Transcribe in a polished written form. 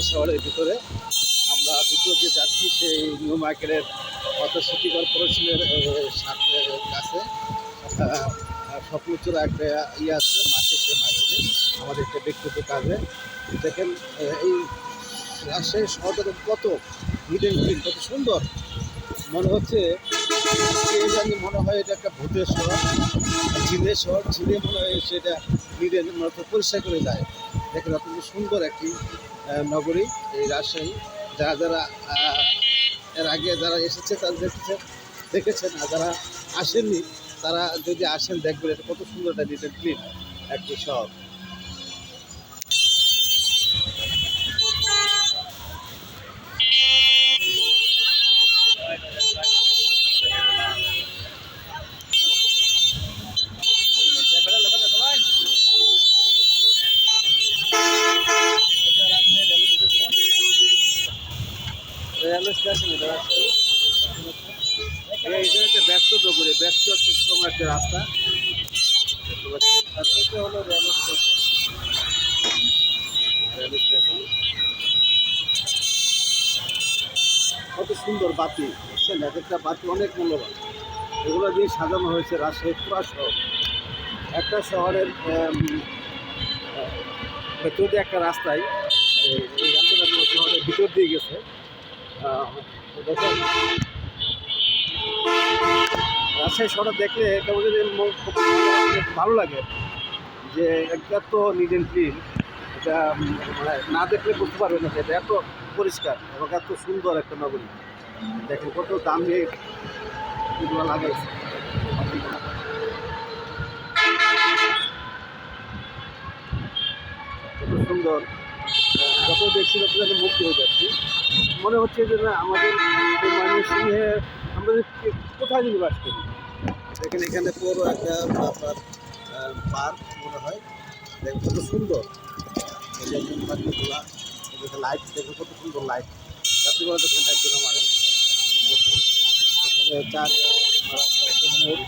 রাজশাহী শহরের ভিতরে আমরা ভিতর যে যাচ্ছি সেই নিউ মার্কেটের অর্থাৎ সিটি কর্পোরেশনের কাছে স্বপ্নচূড়া একটা আছে মার্কেট, সেই মার্কেটে আমাদের একটা ব্যক্তিগত কাজে দেখেন এই রাজশাহী শহরটা কত নিট অ্যান্ড ক্লিন, কত সুন্দর মনে হচ্ছে। জানি মনে হয় এটা একটা ভূতের শহর, ঝিলের শহর, ঝিলে মনে হয় সেটা নিট অ্যান্ড পরিষ্কার করে যায়। দেখেন অত্যন্ত সুন্দর একটি নগরী এই রাজশাহী। যারা যারা এর আগে যারা এসেছে তারা দেখেছেন, আর যারা আসেননি তারা যদি আসেন দেখবেন এটা কত সুন্দর একটা নিট অ্যান্ড ক্লিন একটি শহর। রেলওয়ে স্টেশন এটা রাজশাহী, এটা একটা ব্যস্ত নগরী, ব্যস্ত সময় একটা রাস্তা। আর এটা হলো রেলওয়ে স্টেশন, রেলওয়ে স্টেশন। কত সুন্দর বাতি, বুঝছেন, এক একটা বাতি অনেক মূল্যবান, এগুলো দিয়ে সাজানো হয়েছে রাজশাহী পুরা শহর। একটা শহরের ভেতর দিয়ে একটা রাস্তায় এই রাস্তাটা শহরের ভিতর দিয়ে গেছে। দেখেন রাজশাহী শহরটা দেখলে কেমন যদি খুব ভালো লাগে যে একটা তো নিট অ্যান্ড ক্লিন, এটা মানে না দেখলে বুঝতে পারবে না যে এটা এত পরিষ্কার এবং এত সুন্দর একটা নগরী। দেখেন কত দাম দিয়ে এগুলো লাগাইছে, কত সুন্দর। যত দেখছি তত যেন মুক্ত হয়ে যাচ্ছি, মনে হচ্ছে যে না আমাদের মানুষ আমরা কোথায় যদি বাস করি। দেখেন এখানে পুরো একটা আপনার পার্ক মনে হয়, দেখেন কত সুন্দর। লাইট দেখে কত সুন্দর লাইট, রাত্রিবেলা দেখেন একজন আমার দেখুন এখানে চার মোড়